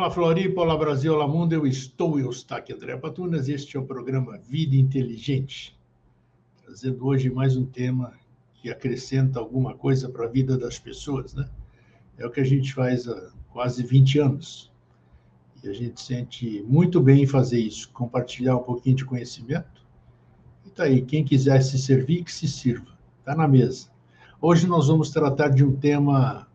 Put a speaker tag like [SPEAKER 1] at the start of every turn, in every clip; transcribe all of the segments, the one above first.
[SPEAKER 1] Olá, Floripa, olá, Brasil, olá, mundo. Eu estou Eustáquio André Patunas. Este é o programa Vida Inteligente, trazendo hoje mais um tema que acrescenta alguma coisa para a vida das pessoas, né? É o que a gente faz há quase 20 anos. E a gente sente muito bem em fazer isso, compartilhar um pouquinho de conhecimento. E tá aí, quem quiser se servir, que se sirva. Está na mesa. Hoje nós vamos tratar de um tema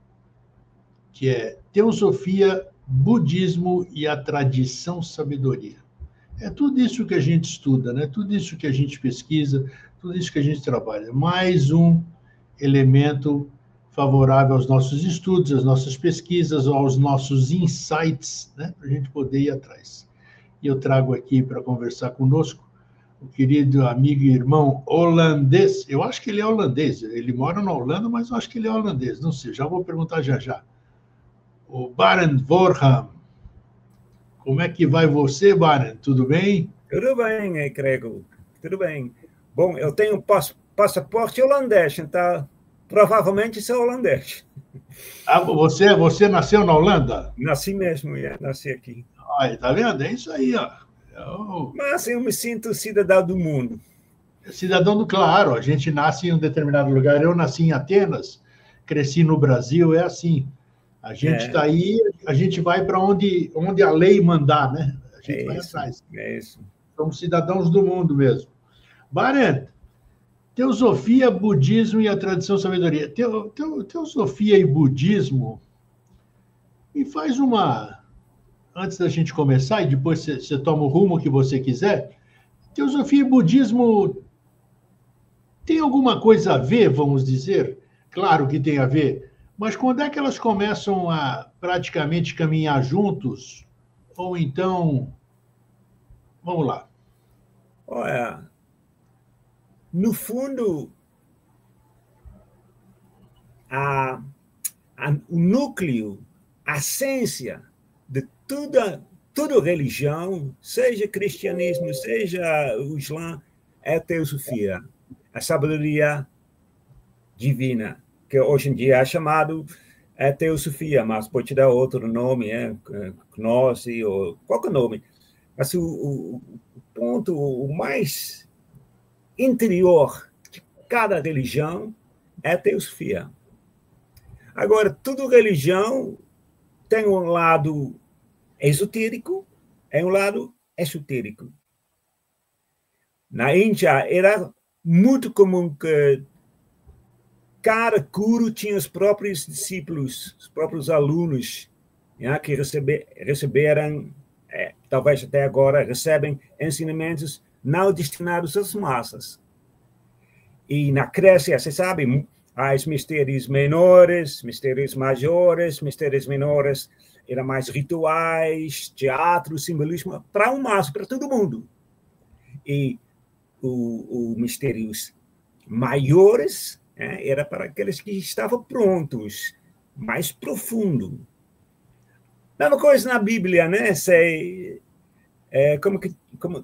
[SPEAKER 1] que é teosofia, budismo e a tradição sabedoria. É tudo isso que a gente estuda, né? Tudo isso que a gente pesquisa, tudo isso que a gente trabalha. Mais um elemento favorável aos nossos estudos, às nossas pesquisas, aos nossos insights, né? Para a gente poder ir atrás. E eu trago aqui para conversar conosco o querido amigo e irmão holandês. Eu acho que ele é holandês. Ele mora na Holanda, mas eu acho que ele é holandês. Não sei, já vou perguntar já já. O Barend Voorham. Como é que vai você, Barend? Tudo bem?
[SPEAKER 2] Tudo bem, Grego. Tudo bem. Bom, eu tenho passaporte holandês, então provavelmente sou holandês.
[SPEAKER 1] Ah, você nasceu na Holanda?
[SPEAKER 2] Nasci mesmo, nasci aqui.
[SPEAKER 1] Aí, tá vendo? É isso aí, ó.
[SPEAKER 2] Mas eu me sinto cidadão do mundo.
[SPEAKER 1] Cidadão do claro. A gente nasce em um determinado lugar. Eu nasci em Atenas, cresci no Brasil, é assim. A gente está aí, a gente vai para onde a lei mandar, né? A gente vai atrás.
[SPEAKER 2] É isso.
[SPEAKER 1] Somos cidadãos do mundo mesmo. Barend, teosofia, budismo e a tradição sabedoria. Teosofia e budismo, me faz uma... Antes da gente começar, e depois você toma o rumo que você quiser, teosofia e budismo tem alguma coisa a ver, vamos dizer? Claro que tem a ver, mas quando é que elas começam a praticamente caminhar juntos? Ou então... Vamos lá.
[SPEAKER 2] Olha, no fundo, o núcleo, a essência de toda religião, seja cristianismo, seja o Islã, é a teosofia, a sabedoria divina, que hoje em dia é chamado teosofia, mas pode dar outro nome, gnose ou qualquer nome. Mas o ponto o mais interior de cada religião é a teosofia. Agora, toda religião tem um lado esotérico e um lado esotérico. Na Índia, era muito comum que cada guru tinha os próprios discípulos, os próprios alunos, que receberam, talvez até agora, recebem ensinamentos não destinados às massas. E na Grécia, você sabe, há os mistérios menores, mistérios maiores, mistérios menores eram mais rituais, teatro, simbolismo, para o máximo, para todo mundo. E os mistérios maiores era para aqueles que estavam prontos, mais profundo. Mesma coisa na Bíblia, né?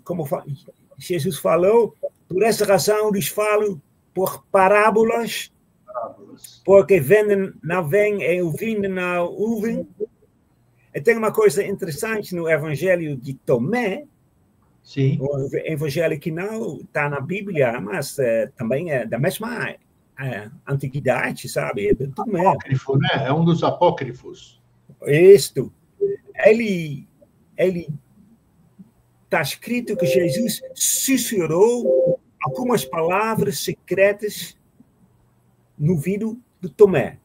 [SPEAKER 2] Como Jesus falou, por essa razão lhes falo por parábolas, porque não vêm e ouvindo não ouvem. E tem uma coisa interessante no Evangelho de Tomé,
[SPEAKER 1] sim.
[SPEAKER 2] O Evangelho que não está na Bíblia, mas também é da mesma antiguidade, sabe?
[SPEAKER 1] Apócrifo, né? É um dos apócrifos.
[SPEAKER 2] Isto. Ele está escrito que Jesus sussurrou algumas palavras secretas no ouvido de Tomé.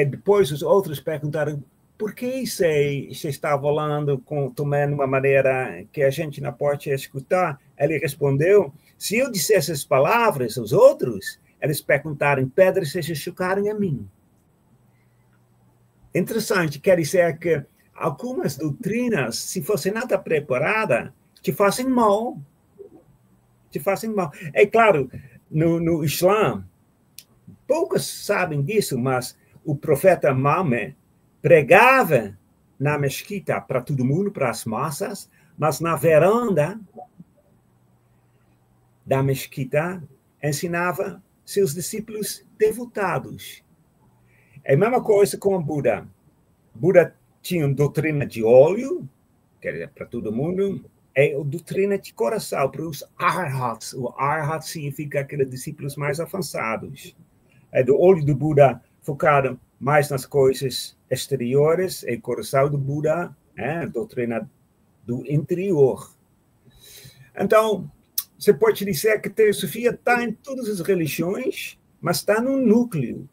[SPEAKER 2] Depois os outros perguntaram por que você está falando com Tomé de uma maneira que a gente não pode escutar. Ele respondeu, se eu dissesse as palavras aos outros, eles perguntaram, pedras se chocarem a mim. Interessante, quer dizer que algumas doutrinas, se fosse nada preparada, te fazem mal. Te fazem mal. É claro, no Islã, poucos sabem disso, mas o profeta Maomé pregava na mesquita para todo mundo, para as massas, mas na varanda da mesquita ensinava seus discípulos devotados. É a mesma coisa com Buda. Buda tinha doutrina de óleo, que era para todo mundo, e a doutrina de coração, para os arhats. O arhat significa aqueles discípulos mais avançados. Do óleo do Buda focado mais nas coisas exteriores, e o coração do Buda, a doutrina do interior. Então, você pode dizer que a teosofia está em todas as religiões, mas está no núcleo.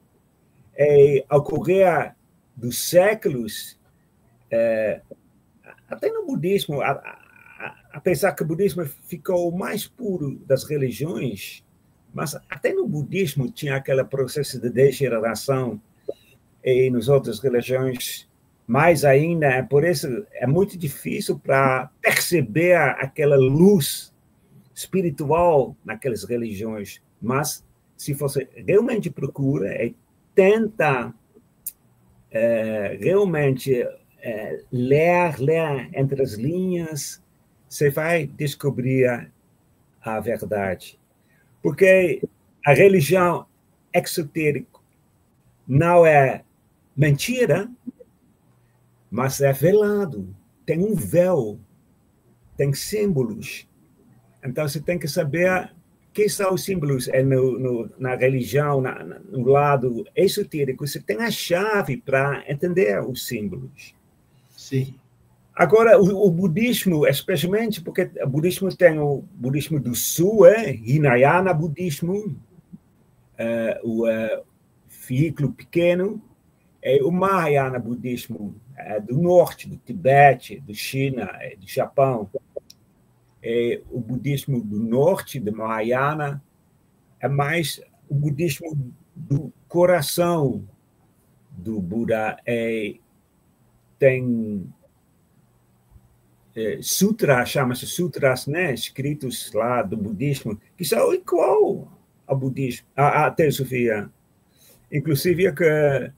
[SPEAKER 2] Ao correr dos séculos, até no budismo, apesar que o budismo ficou o mais puro das religiões, mas até no budismo tinha aquele processo de degeneração, e nas outras religiões mais ainda. Por isso é muito difícil para perceber aquela luz espiritual naquelas religiões. Mas se você realmente procura e tenta realmente ler entre as linhas, você vai descobrir a verdade. Porque a religião exotérica não é mentira, mas é velado. Tem um véu, tem símbolos. Então, você tem que saber que são os símbolos na religião, no lado esotérico. Você tem a chave para entender os símbolos.
[SPEAKER 1] Sim.
[SPEAKER 2] Agora, o budismo, especialmente porque o budismo tem o budismo do sul, Hinayana budismo, o veículo pequeno, o Mahayana budismo do norte, do Tibete, do China, do Japão. O budismo do norte, do Mahayana, é mais o budismo do coração do Buda. Tem sutras, chama-se sutras, né, escritos lá do budismo, que são igual ao budismo, à teosofia. Inclusive que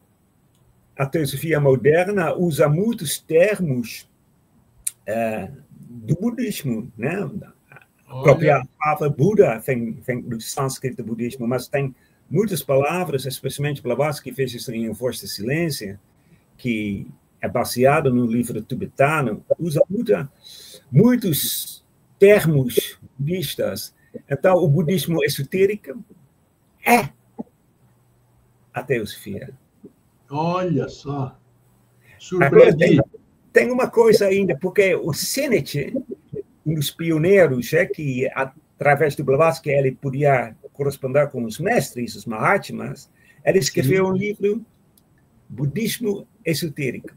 [SPEAKER 2] a teosofia moderna usa muitos termos do budismo, né? A própria palavra Buda vem do sânscrito do budismo, mas tem muitas palavras, especialmente Blavatsky fez isso em Voz do Silêncio, que é baseado no livro tibetano, usa muitos termos budistas. Então, o budismo esotérico é a teosofia.
[SPEAKER 1] Olha só, surpreendi.
[SPEAKER 2] Tem uma coisa ainda, porque o Seneca, um dos pioneiros, que através do Blavatsky ele podia corresponder com os mestres, os Mahatmas, ele escreveu um livro, Budismo Esotérico.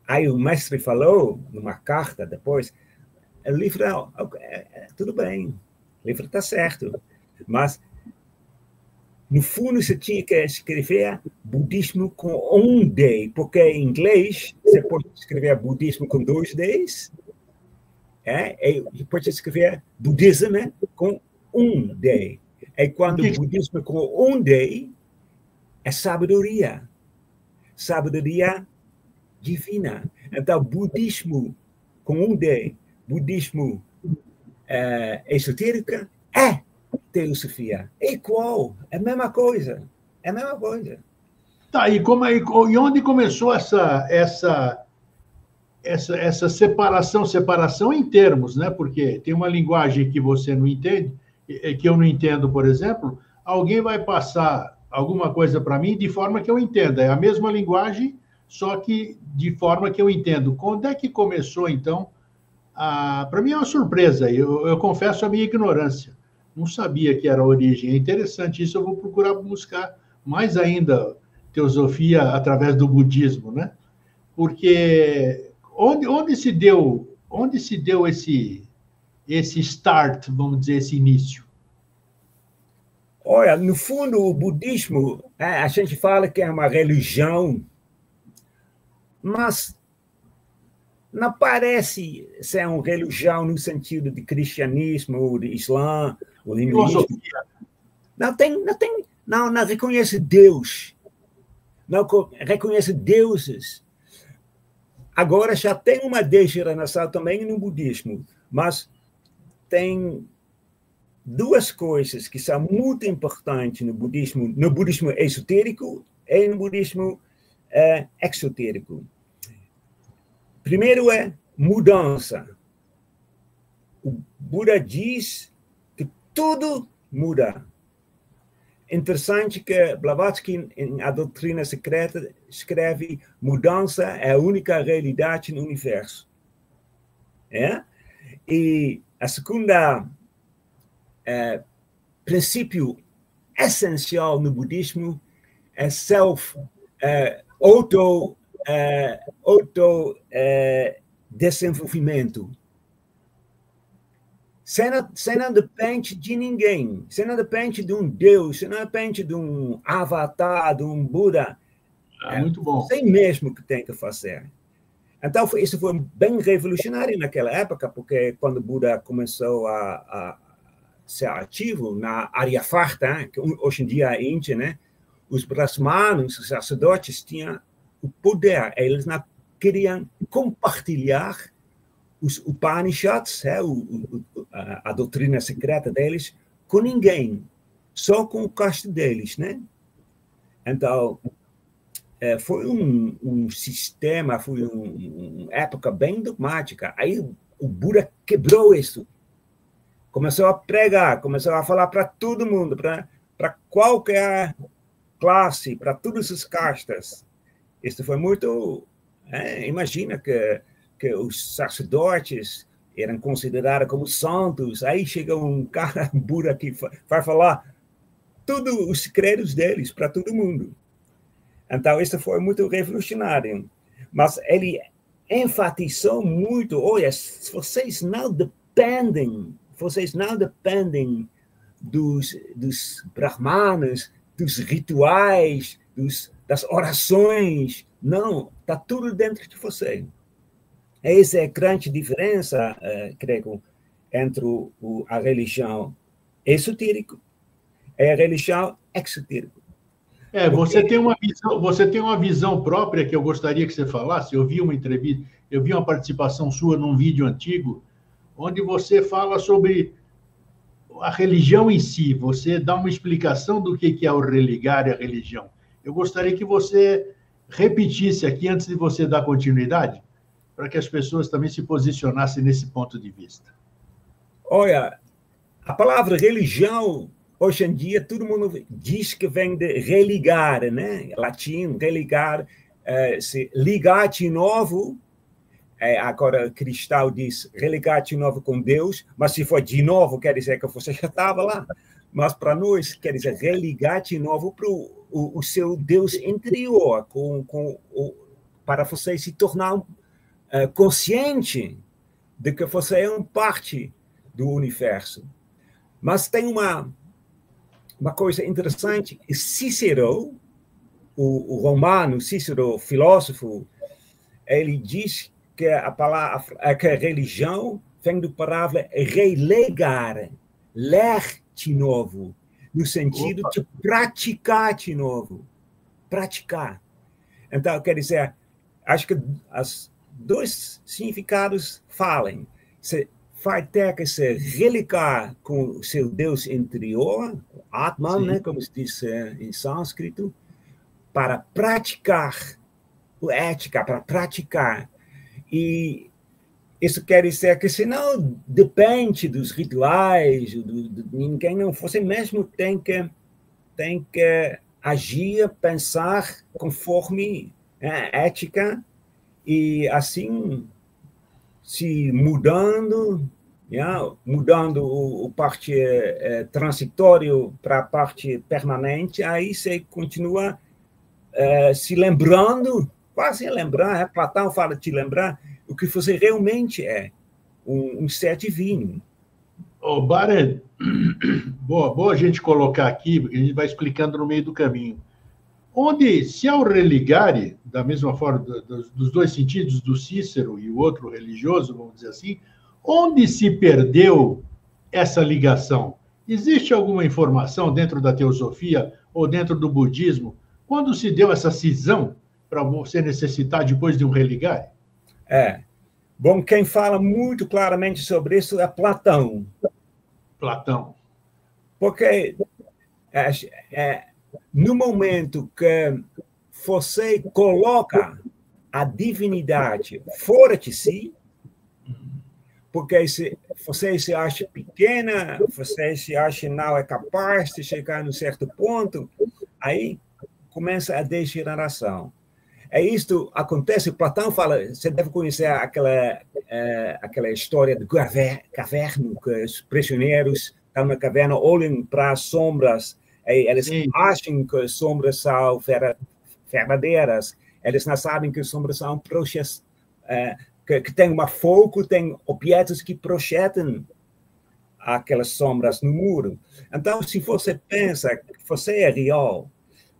[SPEAKER 2] Aí o mestre falou, numa carta depois, o livro, tudo bem, o livro está certo, mas no fundo você tinha que escrever budismo com um D, porque em inglês você pode escrever budismo com 2 Ds, e pode escrever budismo com um D. E quando o budismo com um D é sabedoria divina. Então, budismo com um D, budismo esotérico, é teosofia. É igual, é a mesma coisa. É a mesma coisa.
[SPEAKER 1] Tá, e onde começou essa separação em termos, né? Porque tem uma linguagem que você não entende, que eu não entendo, por exemplo, alguém vai passar alguma coisa para mim de forma que eu entenda. É a mesma linguagem, só que de forma que eu entendo. Quando é que começou, então? Para mim é uma surpresa, eu confesso a minha ignorância. Não sabia que era a origem. É interessante isso, eu vou procurar buscar mais ainda teosofia através do budismo, né? Porque onde se deu esse start, vamos dizer, esse início?
[SPEAKER 2] Olha, no fundo, o budismo, a gente fala que é uma religião, mas não parece ser uma religião no sentido de cristianismo, ou de islã, ou de hinduísmo. Não reconhece Deus, não reconhece deuses. Agora já tem uma degeneração também no budismo, mas tem 2 coisas que são muito importantes no budismo esotérico e no budismo exotérico. primeiro é mudança. O Buda diz que tudo muda. Interessante que Blavatsky, em A Doutrina Secreta, escreve: mudança é a única realidade no universo. É? E a segunda princípio essencial no budismo é desenvolvimento. Você não depende de ninguém, você não depende de um Deus, você não depende de um avatar, de um Buda.
[SPEAKER 1] Muito bom.
[SPEAKER 2] Você mesmo que tem que fazer. Então, isso foi bem revolucionário naquela época, porque quando Buda começou a ser ativo na Aryavarta, que hoje em dia é a Índia, né? Os brahmanos, os sacerdotes, tinham o poder, eles não queriam compartilhar os Upanishads, a doutrina secreta deles, com ninguém, só com o caste deles, né? Então, foi um sistema, foi uma época bem dogmática. Aí o Buda quebrou isso. Começou a pregar, começou a falar para todo mundo, para qualquer classe, para todas as castas. Isso foi muito... imagina que os sacerdotes eram considerados como santos. Aí chega um cara, um Buda, que vai falar todos os segredos deles para todo mundo. Então, isso foi muito revolucionário. Mas ele enfatizou muito: olha, vocês não dependem dos brahmanas, dos rituais, das orações. Não, está tudo dentro de você. Essa é a grande diferença, creio, entre a religião esotérica e a religião exotérica.
[SPEAKER 1] Você tem uma visão própria que eu gostaria que você falasse. Eu vi uma entrevista, eu vi uma participação sua num vídeo antigo, onde você fala sobre a religião em si. Você dá uma explicação do que é o religar e a religião. Eu gostaria que você repetisse aqui, antes de você dar continuidade, para que as pessoas também se posicionassem nesse ponto de vista.
[SPEAKER 2] Olha, a palavra religião, hoje em dia, todo mundo diz que vem de religar, né? Latim, religar, se ligar de novo. Agora, cristão diz religar de novo com Deus, mas se for de novo, quer dizer que você já estava lá. Mas para nós, quer dizer religar de novo para o seu Deus interior, para você se tornar consciente de que você é uma parte do universo. Mas tem uma coisa interessante: Cícero, o romano Cícero, filósofo, ele diz que que a religião vem da palavra relegar, ler de novo, no sentido de praticar de novo. Praticar. Então, quer dizer, acho que os dois significados falam. Você vai ter que se religar com o seu Deus interior, Atman, né, como se diz em sânscrito, para praticar ética, para praticar. E isso quer dizer que, se não depende dos rituais, de ninguém, não, você mesmo tem que agir, pensar conforme a ética, e assim se mudando o parte transitório para a parte permanente. Aí você continua se lembrando, quase lembrar, Platão fala de lembrar o que você realmente é, um ser divino.
[SPEAKER 1] Bared, boa a gente colocar aqui, porque a gente vai explicando no meio do caminho. Onde, se ao religare, da mesma forma, dos dois sentidos, do Cícero e o outro religioso, vamos dizer assim, onde se perdeu essa ligação? Existe alguma informação dentro da teosofia ou dentro do budismo quando se deu essa cisão para você necessitar depois de um religare?
[SPEAKER 2] Bom, quem fala muito claramente sobre isso é Platão. Porque no momento que você coloca a divindade fora de si, porque se você se acha pequena, você se acha não é capaz de chegar num certo ponto, aí começa a degeneração. Isto acontece, Platão fala, você deve conhecer aquela história do caverna, que os prisioneiros estão na caverna, olham para as sombras, e eles acham que as sombras são verdadeiras, eles não sabem que as sombras são processos, que tem uma foco, tem objetos que projetam aquelas sombras no muro. Então, se você pensa que você é real,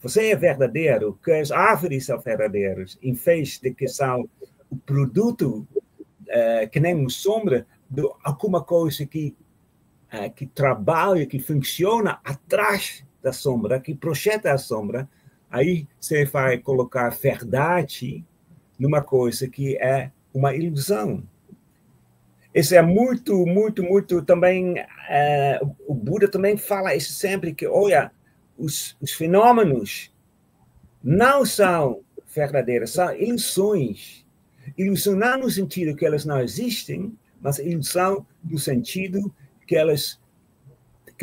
[SPEAKER 2] você é verdadeiro, que as árvores são verdadeiras, em vez de que são o produto, que nem uma sombra, de alguma coisa que trabalha, que funciona atrás da sombra, que projeta a sombra, aí você vai colocar verdade numa coisa que é uma ilusão. Isso é muito, muito, muito também... o Buda também fala isso sempre, que, olha, os fenômenos não são verdadeiros, são ilusões. Ilusão não no sentido que elas não existem, mas ilusão no sentido que elas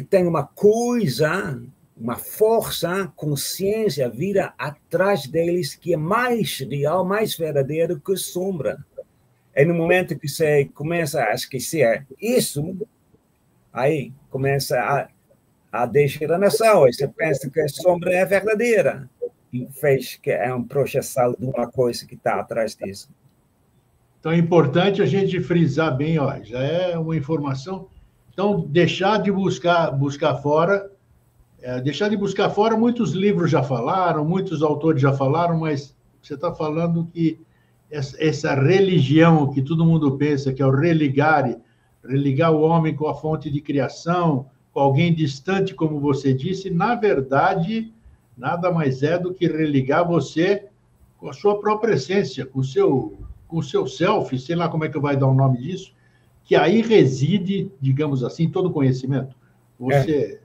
[SPEAKER 2] têm uma coisa, uma força, consciência, vida atrás deles que é mais real, mais verdadeiro que a sombra. E no momento que você começa a esquecer isso, aí começa a degeneração. Aí você pensa que a sombra é verdadeira, e fez que é uma projeção de uma coisa que está atrás disso.
[SPEAKER 1] Então é importante a gente frisar bem, ó, já é uma informação. Então, deixar de buscar fora, muitos livros já falaram, muitos autores já falaram, mas você está falando que essa religião que todo mundo pensa que é o religar o homem com a fonte de criação, com alguém distante, como você disse, na verdade, nada mais é do que religar você com a sua própria essência, com o seu self, sei lá como é que vai dar o nome disso, que aí reside, digamos assim, todo o conhecimento. Você...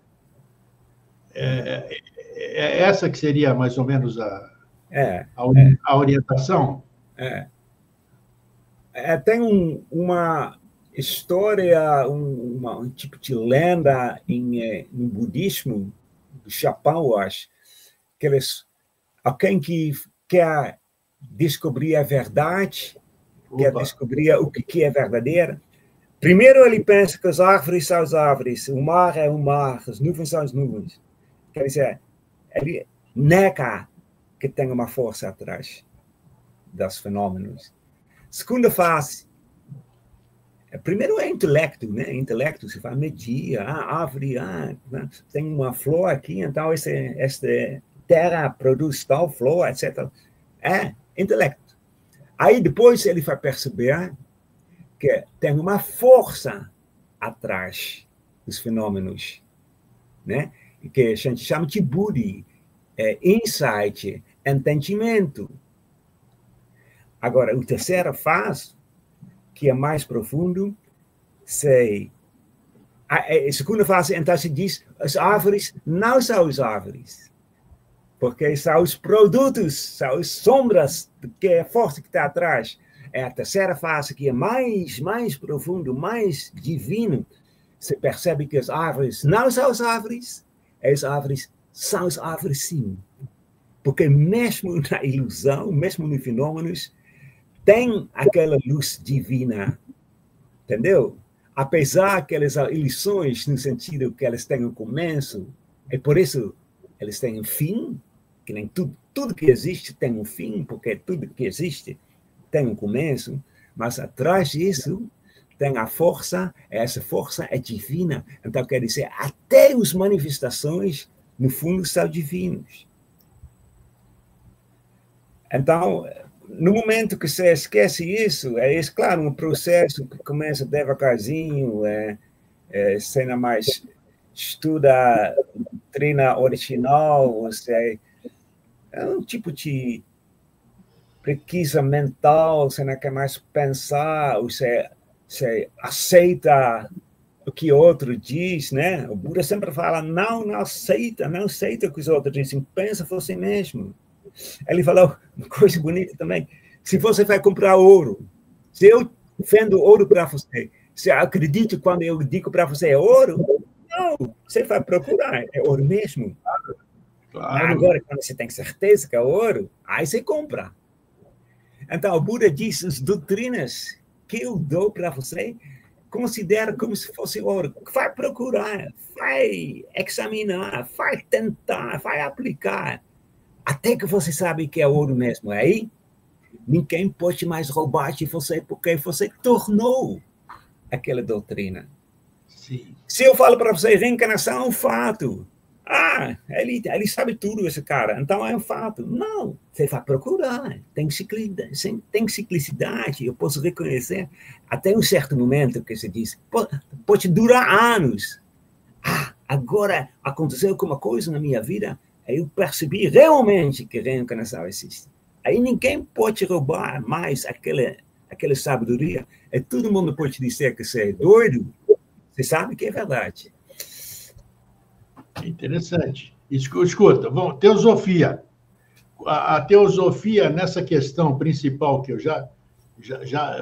[SPEAKER 1] essa que seria mais ou menos a orientação?
[SPEAKER 2] Tem uma história, um tipo de lenda no budismo do Japão, eu acho, que alguém que quer descobrir a verdade, quer descobrir o que é verdadeiro, primeiro ele pensa que as árvores são as árvores, o mar é o mar, as nuvens são as nuvens. Quer dizer, ele nega que tem uma força atrás dos fenômenos. Segunda fase, primeiro é intelecto, né? Intelecto, você vai medir, a árvore, tem uma flor aqui, então esta terra produz tal flor, etc. É intelecto. Aí depois ele vai perceber que tem uma força atrás dos fenômenos, né? Que a gente chama de buddhi, insight, entendimento. Agora, a terceira fase, que é mais profundo, a segunda fase, então, se diz, as árvores não são as árvores, porque são os produtos, são as sombras, que é a força que está atrás. É a terceira fase, que é mais profundo, mais divino. Você percebe que as árvores não são as árvores são as árvores sim. Porque mesmo na ilusão, mesmo nos fenômenos, tem aquela luz divina, entendeu? Apesar que elas são ilusões no sentido que elas têm um começo, e por isso elas têm um fim, que nem tudo que existe tem um fim, porque tudo que existe tem um começo, mas atrás disso tem a força, essa força é divina. Então, quer dizer, até as manifestações, no fundo, são divinos. Então, no momento que você esquece isso, claro, um processo que começa devagarzinho, você não mais estuda a doutrina original, você é um tipo de preguiça mental, você não quer mais pensar, você aceita o que o outro diz, né? O Buda sempre fala, não aceita o que os outros dizem, pensa você mesmo. Ele falou uma coisa bonita também, Se você vai comprar ouro, se eu vendo ouro para você, você acredita quando eu digo para você é ouro? Não, você vai procurar, é ouro mesmo.
[SPEAKER 1] Claro.
[SPEAKER 2] Agora, quando você tem certeza que é ouro, aí você compra. Então, o Buda diz, as doutrinas que eu dou para você, considera como se fosse ouro. Vai procurar, vai examinar, vai tentar, vai aplicar, até que você sabe que é ouro mesmo. Aí, ninguém pode mais roubar de você, porque você tornou aquela doutrina.
[SPEAKER 1] Sim.
[SPEAKER 2] Se eu falo para você, reencarnação é um fato. Ele sabe tudo, esse cara, então é um fato. Não, você vai procurar, tem ciclicidade, eu posso reconhecer. Até um certo momento que você diz, pode durar anos. Agora aconteceu alguma coisa na minha vida, aí eu percebi realmente que reencarnação existe. Aí ninguém pode roubar mais aquela sabedoria. E todo mundo pode dizer que você é doido, você sabe que é verdade.
[SPEAKER 1] Interessante. Escuta, vamos, teosofia. A teosofia, nessa questão principal, que eu já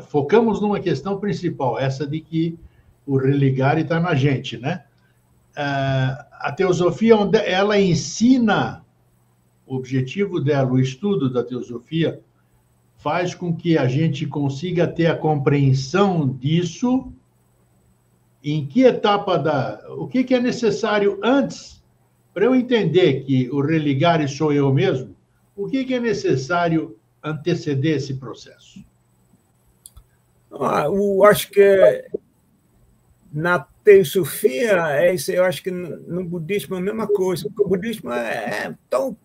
[SPEAKER 1] focamos numa questão principal, essa de que o religare está na gente, né? A teosofia, ela ensina, o objetivo dela, o estudo da teosofia, faz com que a gente consiga ter a compreensão disso. Em que etapa o que é necessário antes, para eu entender que o religare sou eu mesmo, o que é necessário anteceder esse processo?
[SPEAKER 2] Eu acho que na teosofia, eu acho que no budismo é a mesma coisa, porque o budismo é tão...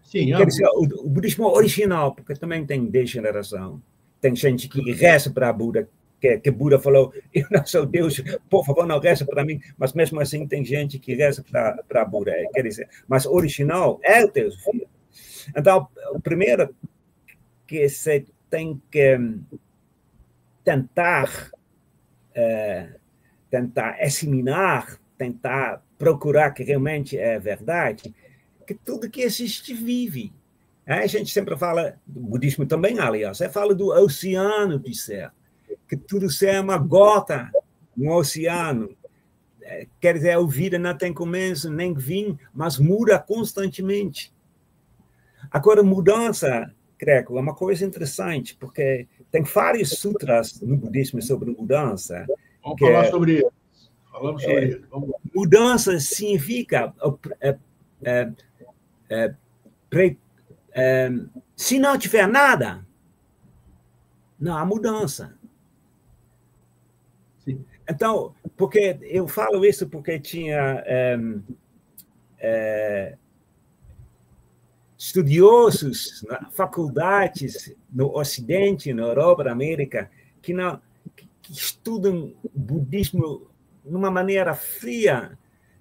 [SPEAKER 1] Sim,
[SPEAKER 2] quer dizer, o budismo original, porque também tem degeneração. Tem gente que reza para Buda, que Buda falou, eu não sou Deus, por favor, não reza para mim, mas mesmo assim tem gente que reza para Buda. Quer dizer, mas original é a teosofia. Então, o primeiro que você tem que tentar examinar, tentar procurar que realmente é verdade, que tudo que existe vive. A gente sempre fala, do budismo também, aliás, fala do oceano de ser, que tudo ser é uma gota no oceano. Quer dizer, a vida não tem começo nem fim, mas muda constantemente. Agora, mudança, Greco, é uma coisa interessante, porque tem vários sutras no budismo sobre mudança.
[SPEAKER 1] Vamos falar sobre isso. Falamos sobre isso.
[SPEAKER 2] Mudança significa... se não tiver nada, não há mudança.
[SPEAKER 1] Sim.
[SPEAKER 2] Então, porque eu falo isso porque tinha estudiosos na faculdades no Ocidente, na Europa, na América, que estudam budismo de uma maneira fria.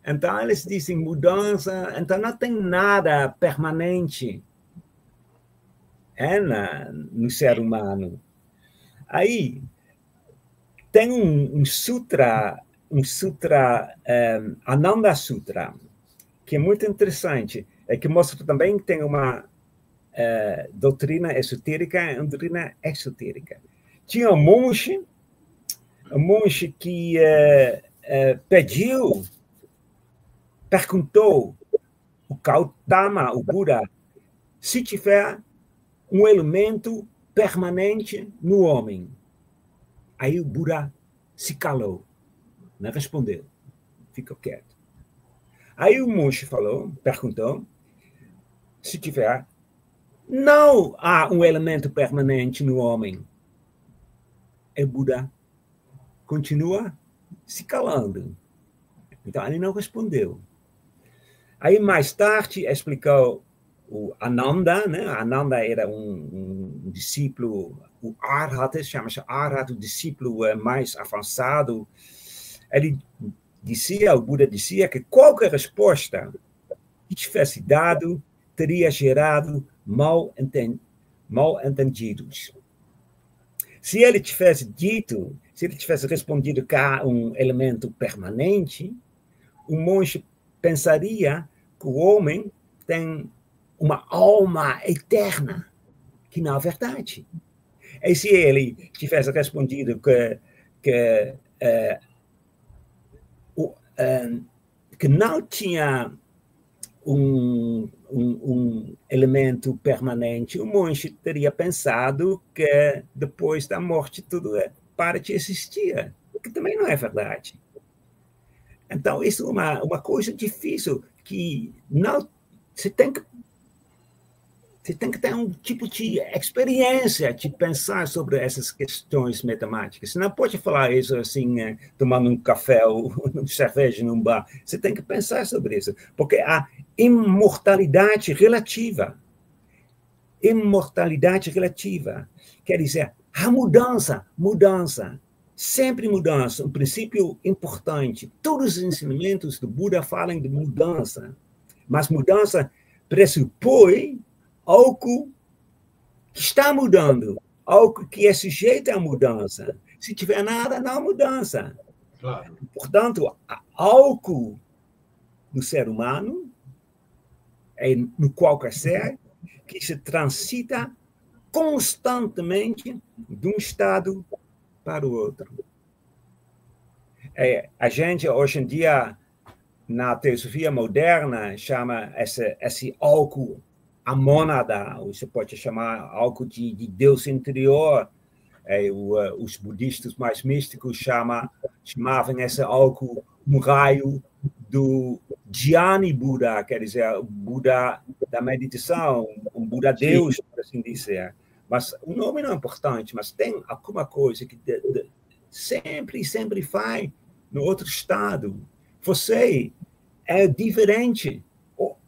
[SPEAKER 2] Então, eles dizem mudança, então não tem nada permanente no ser humano. Aí, tem um sutra, Ananda Sutra, que é muito interessante, que mostra também que tem uma doutrina esotérica e uma doutrina exotérica. Tinha um monge que perguntou o Gautama, o Buda, se tiver um elemento permanente no homem. Aí o Buda se calou, não respondeu, ficou quieto. Aí o monge perguntou, se tiver, não há um elemento permanente no homem. E o Buda continua se calando. Então, ele não respondeu. Aí, mais tarde, explicou o Ananda, né? Ananda era um discípulo, o Arhata, chama-se Arhata, o discípulo mais avançado. O Buda dizia que qualquer resposta que tivesse dado teria gerado mal entendidos. Se ele tivesse respondido que há um elemento permanente, o monge pensaria que o homem tem uma alma eterna, que não é verdade. E se ele tivesse respondido que não tinha um elemento permanente, o monge teria pensado que depois da morte tudo para de existir, o que também não é verdade. Então, isso é uma coisa difícil que não você tem que ter um tipo de experiência de pensar sobre essas questões matemáticas. Você não pode falar isso assim, tomando um café ou uma cerveja num bar. Você tem que pensar sobre isso, porque a imortalidade relativa, quer dizer, a mudança, sempre mudança, um princípio importante. Todos os ensinamentos do Buda falam de mudança, mas mudança pressupõe algo que está mudando, algo que é sujeito à mudança. Se tiver nada, não há mudança.
[SPEAKER 1] Claro.
[SPEAKER 2] Portanto, algo no ser humano, no qualquer ser, que se transita constantemente de um estado para o outro. A gente, hoje em dia, na teosofia moderna, chama esse algo a mônada, ou você pode chamar algo de Deus interior. Os budistas mais místicos chamavam esse algo um raio do Dhyani Buda, quer dizer, o Buda da meditação, um Buda Deus, por assim dizer. Mas o nome não é importante, mas tem alguma coisa que sempre vai no outro estado. Você é diferente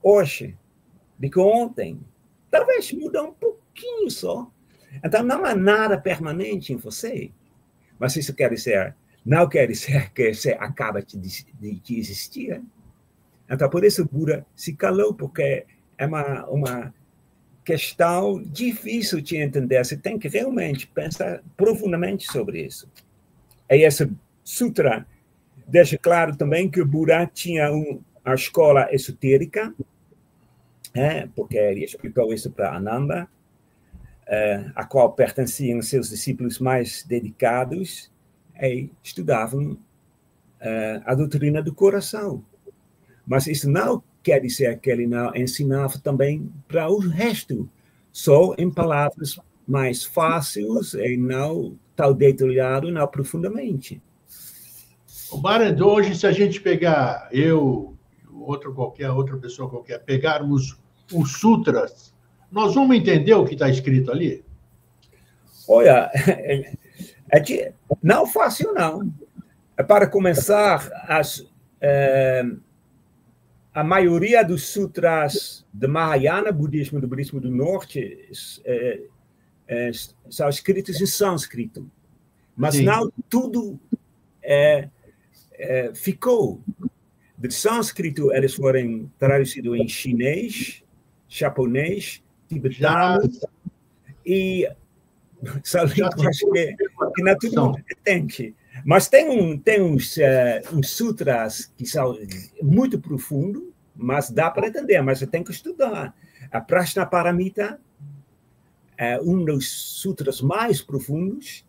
[SPEAKER 2] hoje de que ontem. Talvez mude um pouquinho só. Então, não há nada permanente em você. Mas isso não quer dizer que você acaba de existir. Então, por isso o Buda se calou, porque é uma questão difícil de entender. Você tem que realmente pensar profundamente sobre isso. E esse sutra deixa claro também que o Buda tinha uma escola esotérica, porque ele explicou isso para Ananda, a qual pertenciam seus discípulos mais dedicados e estudavam a doutrina do coração. Mas isso não quer dizer que ele não ensinava também para o resto, só em palavras mais fáceis e não tão detalhado, não profundamente.
[SPEAKER 1] O Barend, hoje, se a gente pegar, outra pessoa qualquer, pegarmos os sutras, nós vamos entender o que está escrito ali?
[SPEAKER 2] Olha, não fácil, não. Para começar, a maioria dos sutras do Mahayana budismo, do budismo do norte, são escritos em sânscrito. Mas Sim. Não tudo ficou. Do sânscrito, eles foram traduzidos em chinês, japonês, tibetano e são línguas que não todo mundo entende. Mas tem uns sutras que são muito profundos, mas dá para entender, mas você tem que estudar. A Prajnaparamita é um dos sutras mais profundos.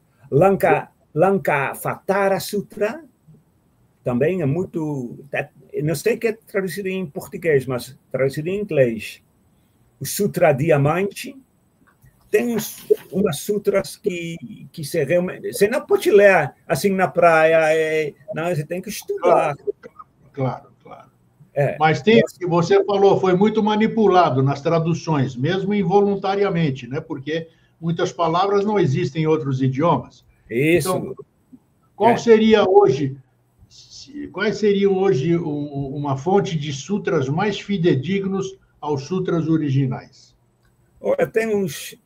[SPEAKER 2] Lankavatara Sutra também é muito... Não sei o que é traduzido em português, mas traduzido em inglês. O Sutra Diamante. Tem umas sutras que você realmente... Você não pode ler assim na praia, não, você tem que estudar.
[SPEAKER 1] Claro. Mas tem, que você falou, foi muito manipulado nas traduções, mesmo involuntariamente, né? Porque muitas palavras não existem em outros idiomas.
[SPEAKER 2] Isso.
[SPEAKER 1] Então, quais seriam hoje uma fonte de sutras mais fidedignos aos sutras originais?
[SPEAKER 2] Olha, tem uns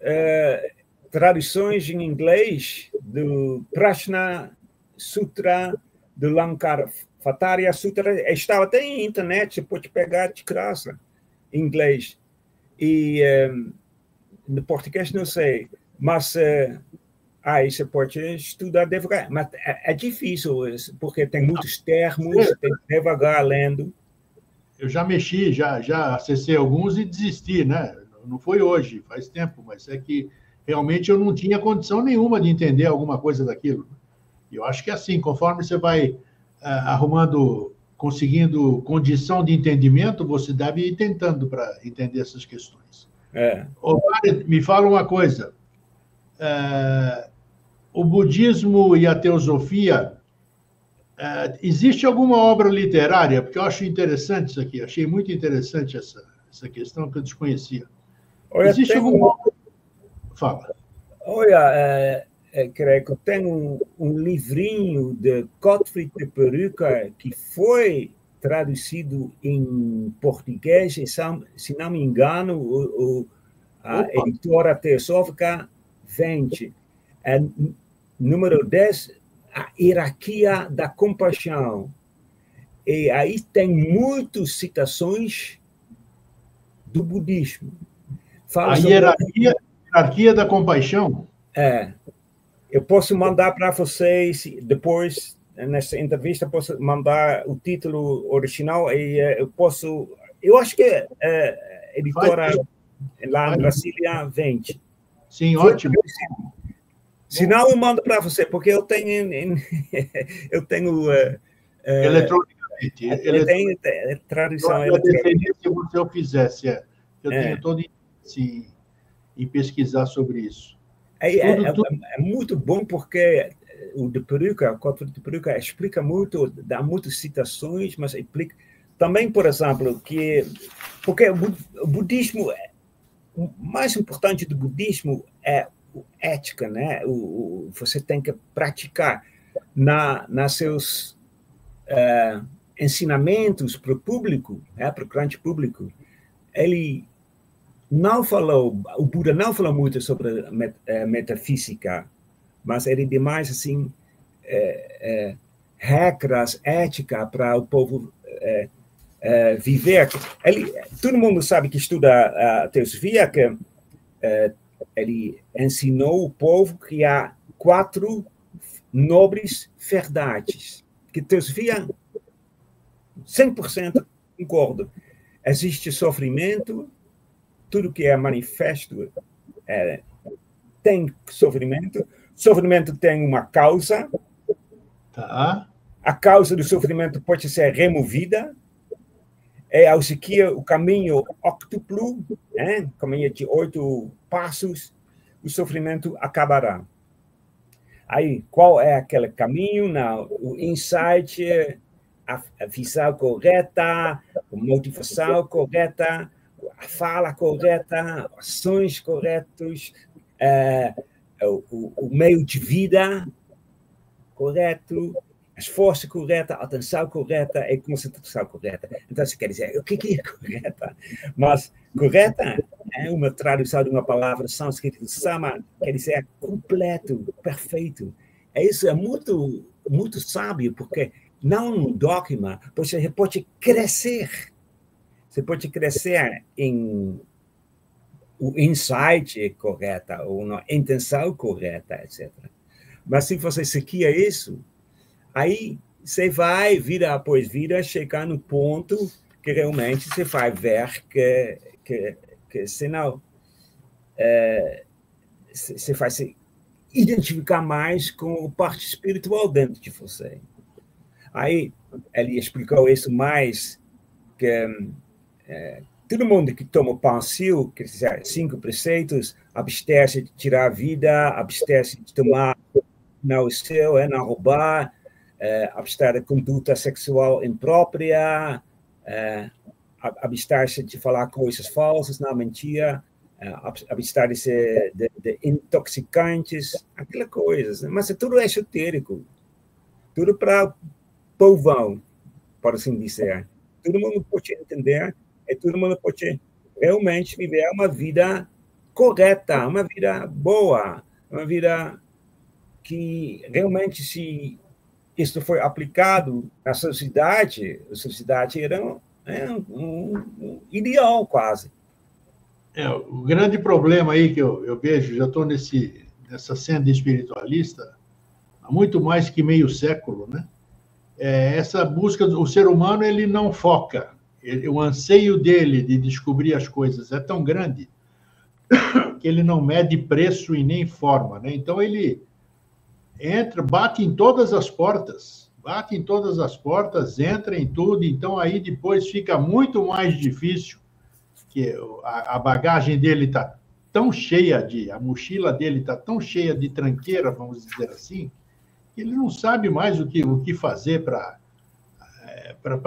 [SPEAKER 2] traduções em inglês do Prajna Sutra, do Lankavatara Sutra. Estava até em internet, você pode pegar de graça em inglês. E no português não sei, mas aí você pode estudar devagar. Mas é difícil, porque tem muitos termos, tem que devagar lendo.
[SPEAKER 1] Eu já mexi, já acessei alguns e desisti, né? Não foi hoje, faz tempo, mas é que realmente eu não tinha condição nenhuma de entender alguma coisa daquilo. Eu acho que é assim, conforme você vai conseguindo condição de entendimento, você deve ir tentando para entender essas questões. Me fala uma coisa. O budismo e a teosofia, existe alguma obra literária? Porque eu acho interessante isso aqui, achei muito interessante essa questão que eu desconhecia. Existe alguma obra? Fala.
[SPEAKER 2] Olha, creio que tem um livrinho de Gottfried de Peruca que foi traduzido em português, e, se não me engano, a editora teosófica Vente. Número 10, a hierarquia da compaixão. E aí tem muitas citações do budismo.
[SPEAKER 1] A hierarquia da compaixão?
[SPEAKER 2] Eu posso mandar para vocês depois, nessa entrevista, posso mandar o título original e eu acho que editora lá em Brasília Vente.
[SPEAKER 1] Sim, ótimo.
[SPEAKER 2] Se não, eu mando para você, porque eu tenho
[SPEAKER 1] eletronicamente.
[SPEAKER 2] Eu tenho tradução eletrônica.
[SPEAKER 1] Se você o fizesse, eu tenho todo interesse em pesquisar sobre isso.
[SPEAKER 2] É muito bom porque o de Peruca, o de Peruca explica muito, dá muitas citações, mas explica também, por exemplo, porque o budismo, o mais importante do budismo é a ética, né? Você tem que praticar nas seus ensinamentos para o público, para o grande público. O Buda não falou muito sobre metafísica, mas ele demais assim regras éticas para o povo viver. Todo mundo sabe que estuda a teosofia que ele ensinou o povo que há 4 nobres verdades. Que teosofia 100% concordo. Existe sofrimento. Tudo que é manifesto tem sofrimento. Sofrimento tem uma causa.
[SPEAKER 1] Tá.
[SPEAKER 2] A causa do sofrimento pode ser removida. Ao seguir o caminho octuplo, caminho de 8 passos, o sofrimento acabará. Aí, qual é aquele caminho? Não, o insight, a visão correta, a motivação correta, a fala correta, ações corretas, o meio de vida correto, esforço correto, atenção correta e concentração correta. Então, você quer dizer, o que é correta? Mas correta é uma tradução de uma palavra sânscrita, sama, quer dizer completo, perfeito. Isso é muito, muito sábio, porque não um dogma, você pode crescer. Você pode crescer em o insight correto, ou na intenção correta, etc. Mas se você seguir isso, aí você vai, vida após vida, chegar no ponto que realmente você vai ver que senão você vai se identificar mais com a parte espiritual dentro de você. Aí ele explicou isso mais, que todo mundo que toma pãozinho, quer dizer, 5 preceitos, abster-se de tirar a vida, abster-se de tomar não seu, não roubar, abster da conduta sexual imprópria, abster-se de falar coisas falsas, não mentira, abster-se de intoxicantes, aquelas coisas. Mas é tudo esotérico, tudo para povão, por assim dizer. Todo mundo pode entender e todo mundo pode realmente viver uma vida correta, uma vida boa, uma vida que realmente, se isso foi aplicado na sociedade, a sociedade era um ideal quase.
[SPEAKER 1] O grande problema aí que eu vejo, já estou nessa senda espiritualista há muito mais que meio século, né? Essa busca, o ser humano ele não foca, o anseio dele de descobrir as coisas é tão grande porque ele não mede preço e nem forma, né? Então ele entra, bate em todas as portas, entra em tudo, então aí depois fica muito mais difícil, que a bagagem dele está tão cheia a mochila dele está tão cheia de tranqueira, vamos dizer assim, que ele não sabe mais o que fazer para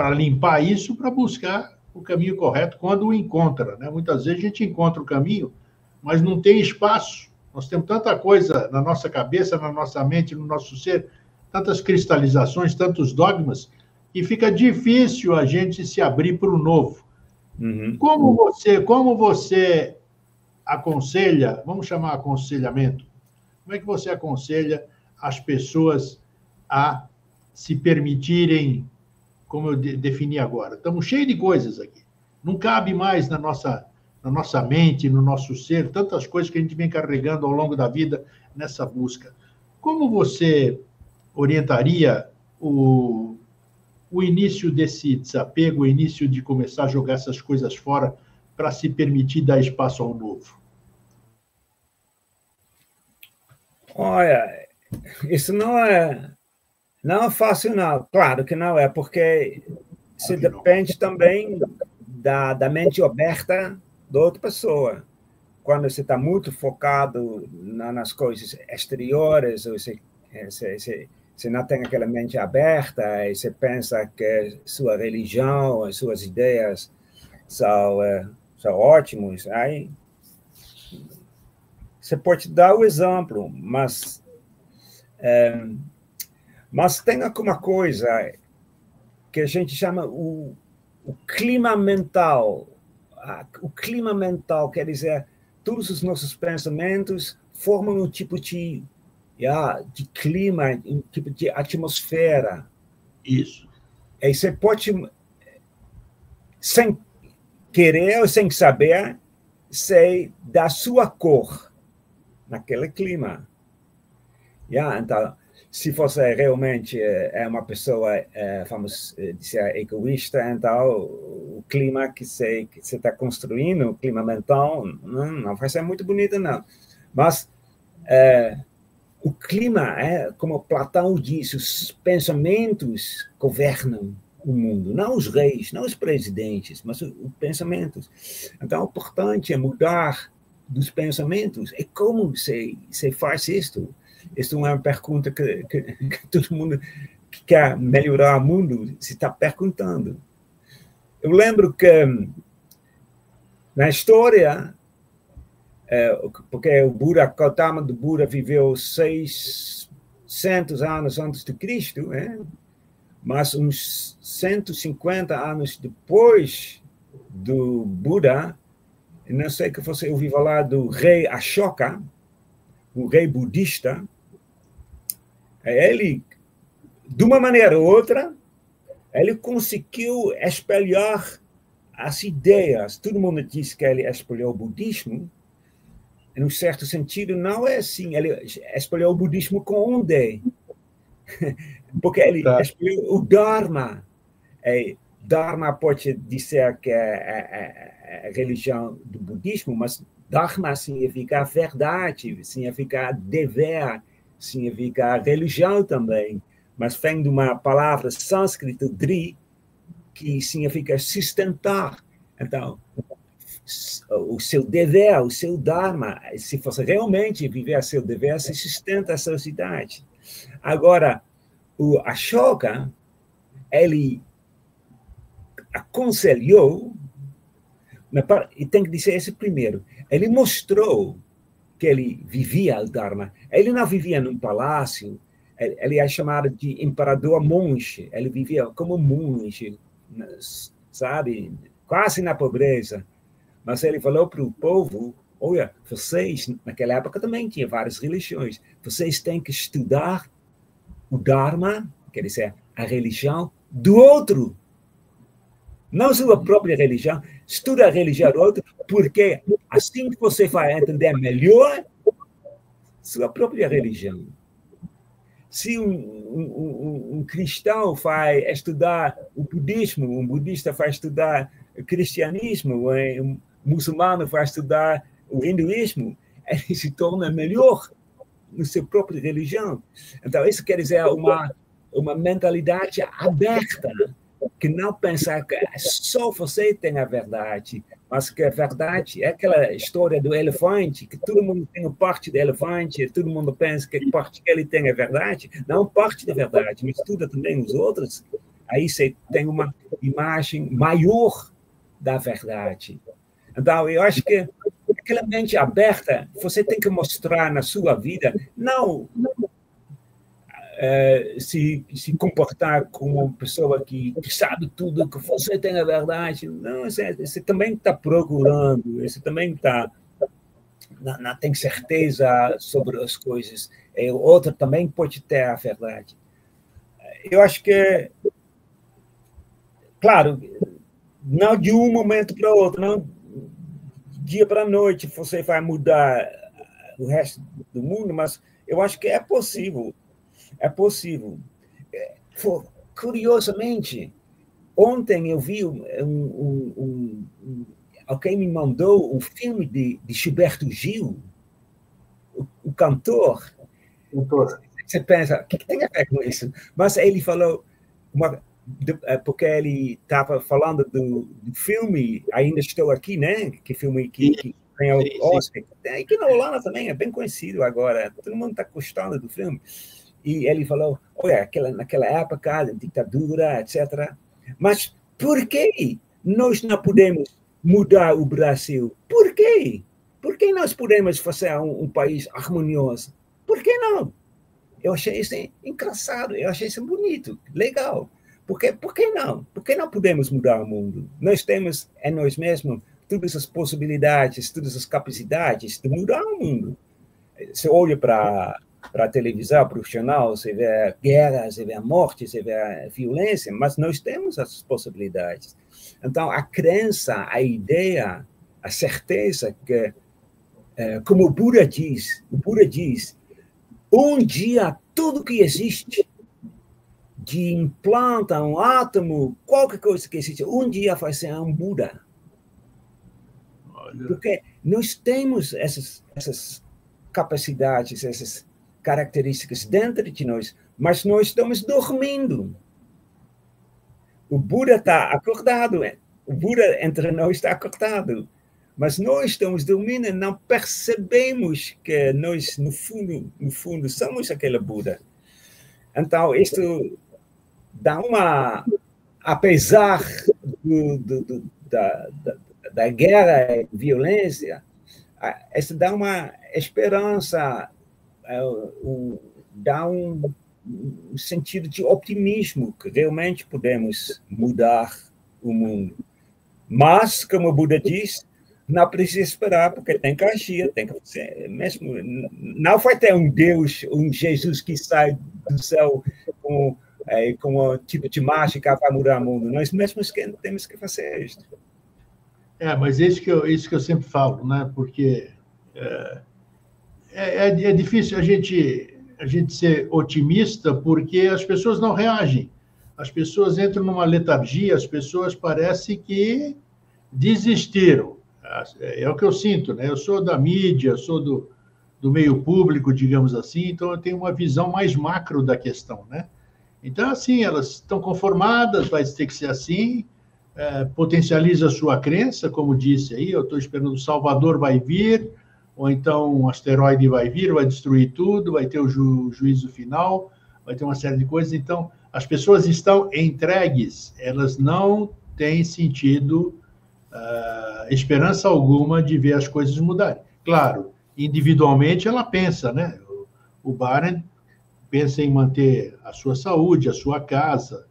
[SPEAKER 1] limpar isso, para buscar o caminho correto quando o encontra, né? Muitas vezes a gente encontra o caminho, mas não tem espaço. Nós temos tanta coisa na nossa cabeça, na nossa mente, no nosso ser, tantas cristalizações, tantos dogmas, que fica difícil a gente se abrir para o novo.
[SPEAKER 2] Uhum.
[SPEAKER 1] Como você aconselha, vamos chamar aconselhamento, como é que você aconselha as pessoas a se permitirem, como eu defini agora? Estamos cheios de coisas aqui. Não cabe mais na nossa mente, no nosso ser, tantas coisas que a gente vem carregando ao longo da vida nessa busca. Como você orientaria o início desse desapego, o início de começar a jogar essas coisas fora para se permitir dar espaço ao novo?
[SPEAKER 2] Olha, isso não é fácil, não. Claro que não é, porque isso depende também da mente aberta da outra pessoa. Quando você está muito focado nas coisas exteriores, você não tem aquela mente aberta, e você pensa que sua religião, as suas ideias são ótimos, aí você pode dar o exemplo, mas tem alguma coisa que a gente chama o clima mental. O clima mental quer dizer, todos os nossos pensamentos formam um tipo de clima, um tipo de atmosfera.
[SPEAKER 1] Isso.
[SPEAKER 2] E você pode, sem querer ou sem saber, você dá sua cor naquele clima. Então, se você realmente é uma pessoa, vamos dizer, egoísta, então o clima que você está construindo, o clima mental, não vai ser muito bonito, não. Mas o clima, como Platão disse, os pensamentos governam o mundo, não os reis, não os presidentes, mas os pensamentos. Então, o importante é mudar dos pensamentos. E como você faz isto? Isso é uma pergunta que todo mundo que quer melhorar o mundo se está perguntando. Eu lembro que, na história, porque o Buda, Gautama do Buda viveu 600 anos antes de Cristo, mas uns 150 anos depois do Buda, não sei que você ouviu falar do rei Ashoka, um rei budista. Ele, de uma maneira ou outra, ele conseguiu espelhar as ideias. Todo mundo diz que ele espelhou o budismo. Em um certo sentido, não é assim. Ele espelhou o budismo com um D. Porque ele espelhou o Dharma. Dharma pode dizer que é a religião do budismo, mas Dharma significa verdade, significa dever, significa religião também, mas vem de uma palavra sânscrita, dri, que significa sustentar. Então, o seu dever, o seu dharma, se você realmente viver seu dever, se sustenta a sociedade. Agora, o Ashoka, ele aconselhou, e tem que dizer isso primeiro, ele mostrou que ele vivia o Dharma. Ele não vivia num palácio, ele é chamado de imperador monge, ele vivia como monge, sabe, quase na pobreza. Mas ele falou para o povo, olha, vocês, naquela época também tinha várias religiões, vocês têm que estudar o Dharma, quer dizer, a religião do outro. Não sua própria religião, estuda a religião do outro, porque assim que você vai entender melhor sua própria religião. Se um cristão vai estudar o budismo, um budista vai estudar o cristianismo, um muçulmano vai estudar o hinduísmo, ele se torna melhor na sua própria religião. Então, isso quer dizer uma mentalidade aberta, que não pensa que só você tem a verdade, mas que a verdade é aquela história do elefante, que todo mundo tem parte do elefante, todo mundo pensa que parte que ele tem é verdade. Não parte da verdade, mas estuda também os outros. Aí você tem uma imagem maior da verdade. Então, eu acho que aquela mente aberta, você tem que mostrar na sua vida, não se comportar como uma pessoa que sabe tudo, que você tem a verdade. Não, você também está procurando, você também não tem certeza sobre as coisas. O outro também pode ter a verdade. Eu acho que, claro, não de um momento para o outro, não dia para a noite você vai mudar o resto do mundo, mas eu acho que é possível. É possível. Curiosamente, ontem eu vi alguém me mandou um filme de Gilberto Gil, o cantor. Você pensa, o que tem a ver com isso? Mas ele falou, porque ele estava falando do filme Ainda Estou Aqui, né? Que filme que ganhou o Oscar. Aqui na Holanda também é bem conhecido agora. Todo mundo está gostando do filme. E ele falou, olha, naquela época, da ditadura, etc. Mas por que nós não podemos mudar o Brasil? Por quê? Por que nós podemos fazer um país harmonioso? Por que não? Eu achei isso engraçado, eu achei isso bonito, legal. Por que não? Por que não podemos mudar o mundo? Nós temos em nós mesmos todas as possibilidades, todas as capacidades de mudar o mundo. Você olha para a televisão, para o jornal, você vê guerra, você vê a morte, você vê a violência, mas nós temos essas possibilidades. Então, a crença, a ideia, a certeza que, como o Buda diz, um dia tudo que existe, de implanta, um átomo, qualquer coisa que existe, um dia vai ser um Buda. Olha. Porque nós temos essas capacidades, essas características dentro de nós, mas nós estamos dormindo. O Buda está acordado, o Buda entre nós está acordado, mas nós estamos dormindo e não percebemos que nós, no fundo, somos aquele Buda. Então, isto dá apesar da guerra e violência, isso dá uma esperança, dá um sentido de optimismo, que realmente podemos mudar o mundo. Mas, como o Buda diz, não precisa esperar, porque tem que agir, tem que fazer. Mesmo, não vai ter um Deus, um Jesus que sai do céu com um tipo de mágica para mudar o mundo. Nós mesmos temos que fazer isso.
[SPEAKER 1] Mas isso que eu sempre falo, né? Porque é difícil a gente ser otimista, porque as pessoas não reagem. As pessoas entram numa letargia, as pessoas parecem que desistiram. É o que eu sinto, né? Eu sou da mídia, sou do meio público, digamos assim, então eu tenho uma visão mais macro da questão, né? Então, assim, elas estão conformadas, vai ter que ser assim, potencializa a sua crença, como disse aí, eu estou esperando o Salvador vai vir, ou então um asteroide vai vir, vai destruir tudo, vai ter o juízo final, vai ter uma série de coisas. Então, as pessoas estão entregues, elas não têm sentido, esperança alguma de ver as coisas mudarem. Claro, individualmente ela pensa, né? O Barent pensa em manter a sua saúde, a sua casa,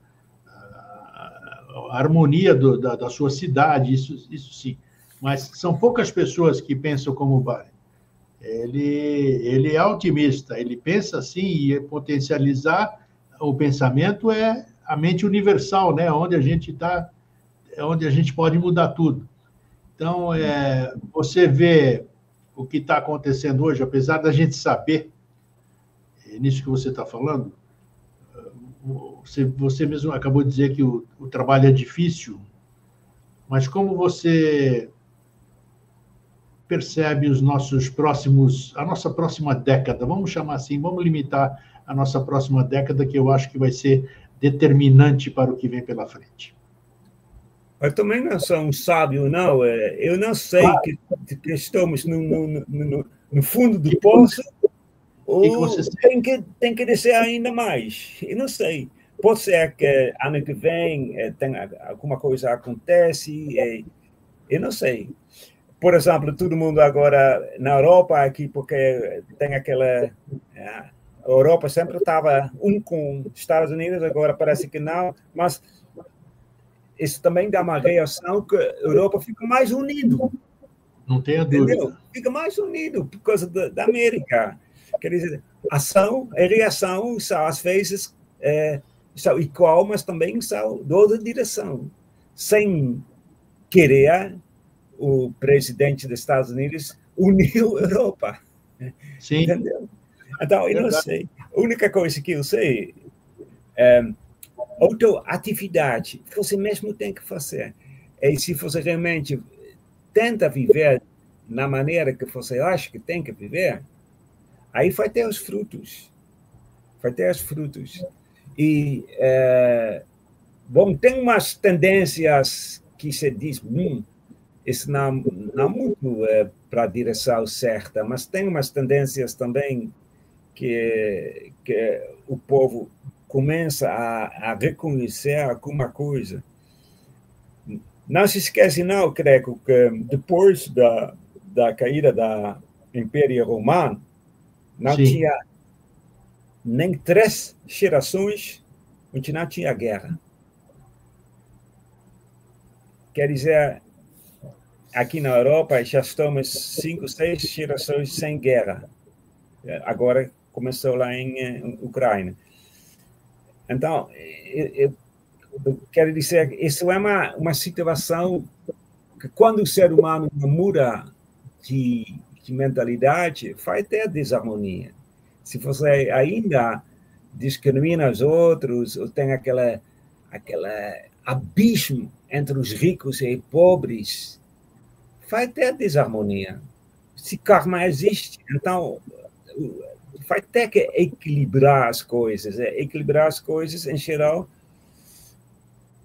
[SPEAKER 1] a harmonia da sua cidade, isso sim. Mas são poucas pessoas que pensam como o Barent. Ele é otimista, ele pensa assim, e potencializar o pensamento é a mente universal, né? Onde a gente está, é onde a gente pode mudar tudo. Então, você vê o que está acontecendo hoje, apesar da gente saber, nisso que você está falando, você mesmo acabou de dizer que o trabalho é difícil, mas como você percebe a nossa próxima década? Vamos chamar assim, vamos limitar a nossa próxima década, que eu acho que vai ser determinante para o que vem pela frente.
[SPEAKER 2] Eu também não sou um sábio, não. Eu não sei que estamos no fundo do poço ou tem que descer ainda mais. Eu não sei. Pode ser que ano que vem alguma coisa acontece. Eu não sei. Por exemplo, todo mundo agora na Europa aqui, porque tem aquela... A Europa sempre estava com os Estados Unidos, agora parece que não, mas isso também dá uma reação que a Europa fica mais unido.
[SPEAKER 1] Não tenha dúvida.
[SPEAKER 2] Entendeu? Fica mais unido por causa da América. Quer dizer, ação e reação são, às vezes, são igual, mas também são de outra direção. Sem querer, o presidente dos Estados Unidos uniu a Europa.
[SPEAKER 1] Sim.
[SPEAKER 2] Entendeu? Então, eu não sei. A única coisa que eu sei é autoatividade. Você mesmo tem que fazer. E se você realmente tenta viver na maneira que você acha que tem que viver, aí vai ter os frutos. Vai ter os frutos. E, bom, tem umas tendências que se diz, isso não muito para a direção certa, mas tem umas tendências também que o povo começa a reconhecer alguma coisa. Não se esquece, não, creio, que depois da caída do Império Romano, não tinha nem 3 gerações onde não tinha guerra. Quer dizer, aqui na Europa já estamos 5, 6 gerações sem guerra. Agora começou lá em Ucrânia. Então, eu quero dizer que isso é uma situação que, quando o ser humano muda de mentalidade, vai ter desarmonia. Se você ainda discrimina os outros, ou tem aquele abismo entre os ricos e pobres, vai ter desarmonia. Se karma existe, então vai ter que equilibrar as coisas. Equilibrar as coisas, em geral,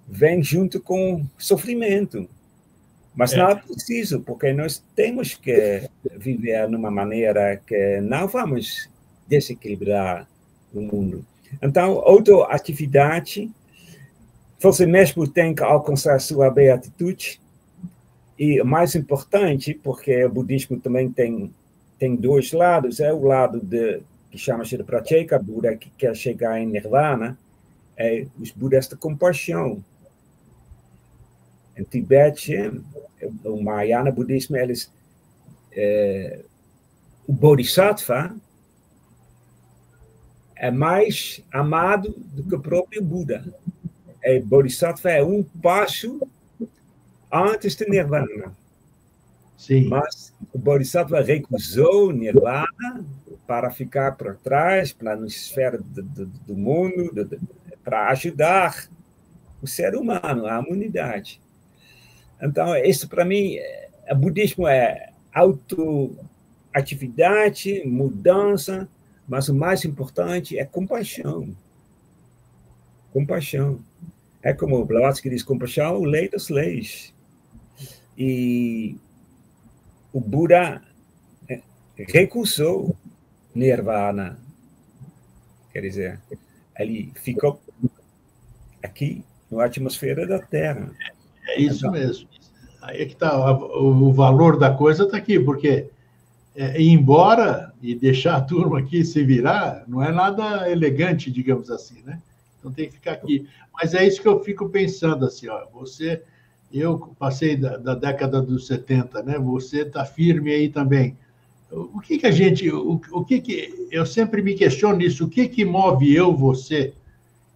[SPEAKER 2] vem junto com sofrimento. Mas não é preciso, porque nós temos que viver de uma maneira que não vamos desequilibrar o mundo. Então, autoatividade, você mesmo tem que alcançar sua beatitude. E o mais importante, porque o budismo também tem 2 lados, o lado que chama-se de Pratyeka Buda, que quer chegar em Nirvana, os Budas de compaixão. Em Tibete, o Mahayana budismo, o Bodhisattva é mais amado do que o próprio Buda. O Bodhisattva é um passo antes de Nirvana.
[SPEAKER 1] Sim.
[SPEAKER 2] Mas o Bodhisattva recusou Nirvana para ficar por trás, para a esfera do mundo, para ajudar o ser humano, a humanidade. Então, isso, para mim, o budismo é autoatividade, mudança, mas o mais importante é compaixão. Compaixão. É como o Blavatsky diz, compaixão é o lei das leis. E o Buda recusou Nirvana. Quer dizer, ele ficou aqui, na atmosfera da Terra.
[SPEAKER 1] É isso então, mesmo. Aí é que está o valor da coisa, está aqui, porque ir embora e deixar a turma aqui se virar não é nada elegante, digamos assim, né? Então tem que ficar aqui. Mas é isso que eu fico pensando, assim, ó, eu passei da década dos 70, né? Você está firme aí também. O que a gente, o que eu sempre me questiono isso, o que move eu, você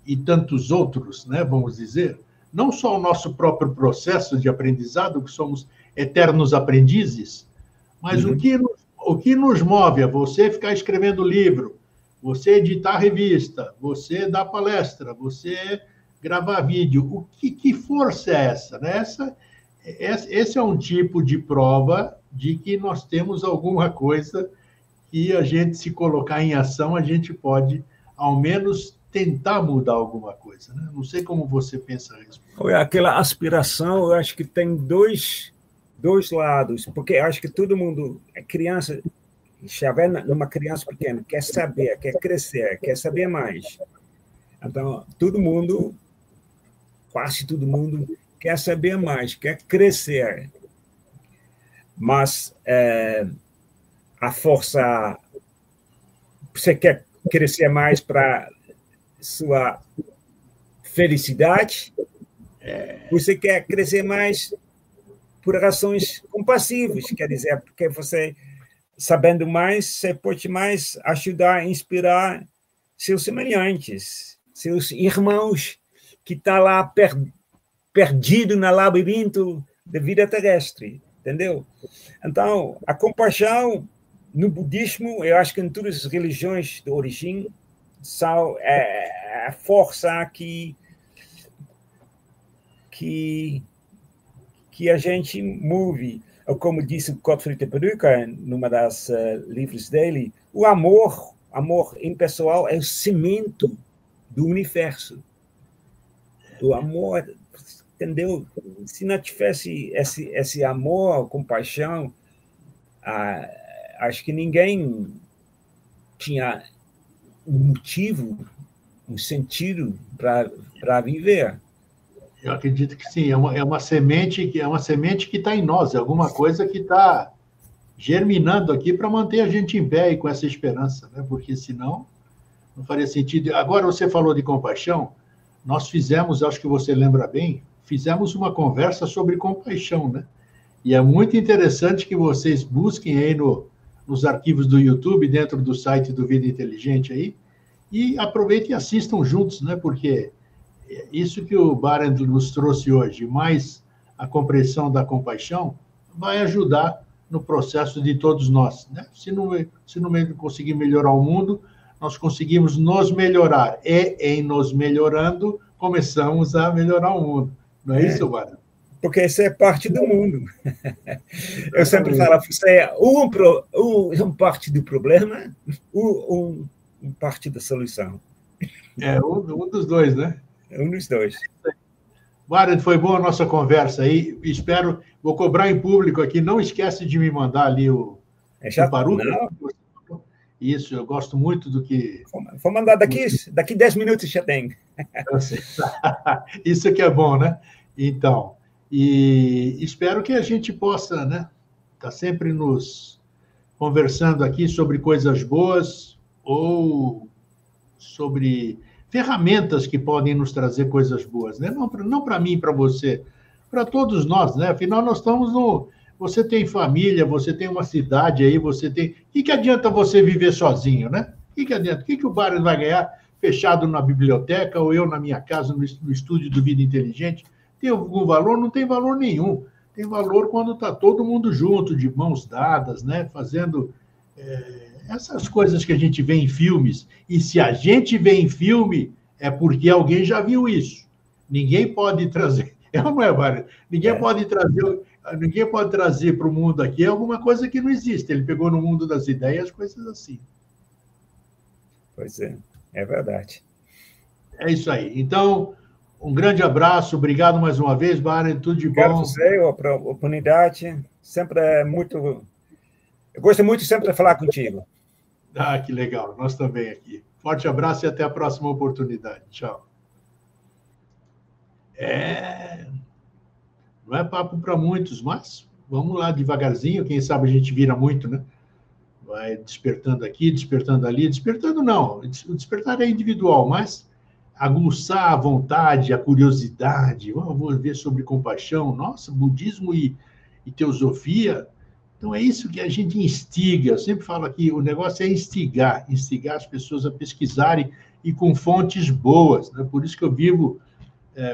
[SPEAKER 1] e tantos outros, né? Vamos dizer, não só o nosso próprio processo de aprendizado, que somos eternos aprendizes, mas o que nos move a você ficar escrevendo livro, você editar revista, você dar palestra, você gravar vídeo. Que força é essa? Né? esse é um tipo de prova de que nós temos alguma coisa que a gente, se colocar em ação, a gente pode, ao menos, tentar mudar alguma coisa, né? Não sei como você pensa isso.
[SPEAKER 2] Aquela aspiração, eu acho que tem dois lados, porque eu acho que todo mundo, criança, já vê numa criança pequena, quer saber, quer crescer, quer saber mais. Então, quase todo mundo, quer saber mais, quer crescer. Mas a força... Você quer crescer mais para sua felicidade? Você quer crescer mais por razões compassivas, quer dizer, porque você, sabendo mais, você pode mais ajudar, inspirar seus semelhantes, seus irmãos que estão lá perdido no labirinto da vida terrestre, entendeu? Então, a compaixão no budismo, eu acho que em todas as religiões de origem, são a força que a gente move. Ou como disse o Gottfried de Peruca, numa das livros dele, o amor impessoal é o cimento do universo. O amor, entendeu? Se não tivesse esse amor, compaixão, acho que ninguém tinha um motivo, um sentido para viver.
[SPEAKER 1] Eu acredito que sim, é uma semente que está em nós, é alguma coisa que está germinando aqui para manter a gente em pé e com essa esperança, né? Porque senão não faria sentido. Agora, você falou de compaixão, nós fizemos, acho que você lembra bem, fizemos uma conversa sobre compaixão, né? E é muito interessante que vocês busquem aí nos arquivos do YouTube, dentro do site do Vida Inteligente aí, e aproveitem e assistam juntos, né? Porque isso que o Barend nos trouxe hoje, mais a compreensão da compaixão, vai ajudar no processo de todos nós, né? Se não conseguir melhorar o mundo, nós conseguimos nos melhorar. E, em nos melhorando, começamos a melhorar o mundo. Não é isso, Barend?
[SPEAKER 2] Porque você é parte do mundo. Eu sempre falo, você é um parte do problema, um parte da solução.
[SPEAKER 1] Um dos dois, né?
[SPEAKER 2] Um dos dois.
[SPEAKER 1] Barend, foi boa a nossa conversa aí. Espero, vou cobrar em público aqui. Não esquece de me mandar ali o Paruca. Isso, eu gosto muito do que...
[SPEAKER 2] Vou mandar daqui 10 minutos já tem.
[SPEAKER 1] Isso que é bom, né? Então, e espero que a gente possa, né? Tá sempre nos conversando aqui sobre coisas boas ou sobre ferramentas que podem nos trazer coisas boas, né? Não para mim, para você, para todos nós, né? Afinal, nós estamos no... Você tem família, você tem uma cidade aí, você tem... O que adianta você viver sozinho, né? O que adianta? O que o Barend vai ganhar fechado na biblioteca ou eu na minha casa, no estúdio do Vida Inteligente? Tem algum valor? Não tem valor nenhum. Tem valor quando está todo mundo junto, de mãos dadas, né? Fazendo... essas coisas que a gente vê em filmes, e se a gente vê em filme, é porque alguém já viu isso. Ninguém pode trazer, não é, Barend? Ninguém pode trazer para o mundo aqui alguma coisa que não existe. Ele pegou no mundo das ideias, coisas assim.
[SPEAKER 2] Pois é verdade.
[SPEAKER 1] É isso aí. Então, um grande abraço, obrigado mais uma vez, Barend, tudo de bom.
[SPEAKER 2] Obrigado a você, a oportunidade, sempre é muito... Eu gosto muito sempre de falar contigo.
[SPEAKER 1] Que legal. Nós também aqui. Forte abraço e até a próxima oportunidade. Tchau. Não é papo para muitos, mas vamos lá devagarzinho. Quem sabe a gente vira muito, né? Vai despertando aqui, despertando ali. Despertando não. O despertar é individual, mas aguçar a vontade, a curiosidade. Vamos ver sobre compaixão. Nossa, budismo e teosofia... Então, é isso que a gente instiga. Eu sempre falo aqui, o negócio é instigar as pessoas a pesquisarem e com fontes boas, né? Por isso que eu vivo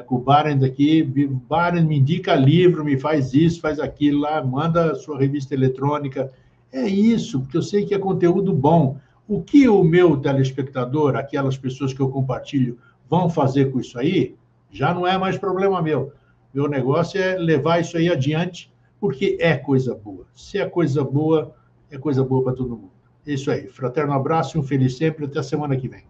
[SPEAKER 1] com o Barend aqui. Barend me indica livro, me faz isso, faz aquilo lá, manda a sua revista eletrônica. É isso, porque eu sei que é conteúdo bom. O que o meu telespectador, aquelas pessoas que eu compartilho, vão fazer com isso aí, já não é mais problema meu. Meu negócio é levar isso aí adiante, porque é coisa boa. Se é coisa boa para todo mundo. É isso aí. Fraterno abraço e um feliz sempre. Até a semana que vem.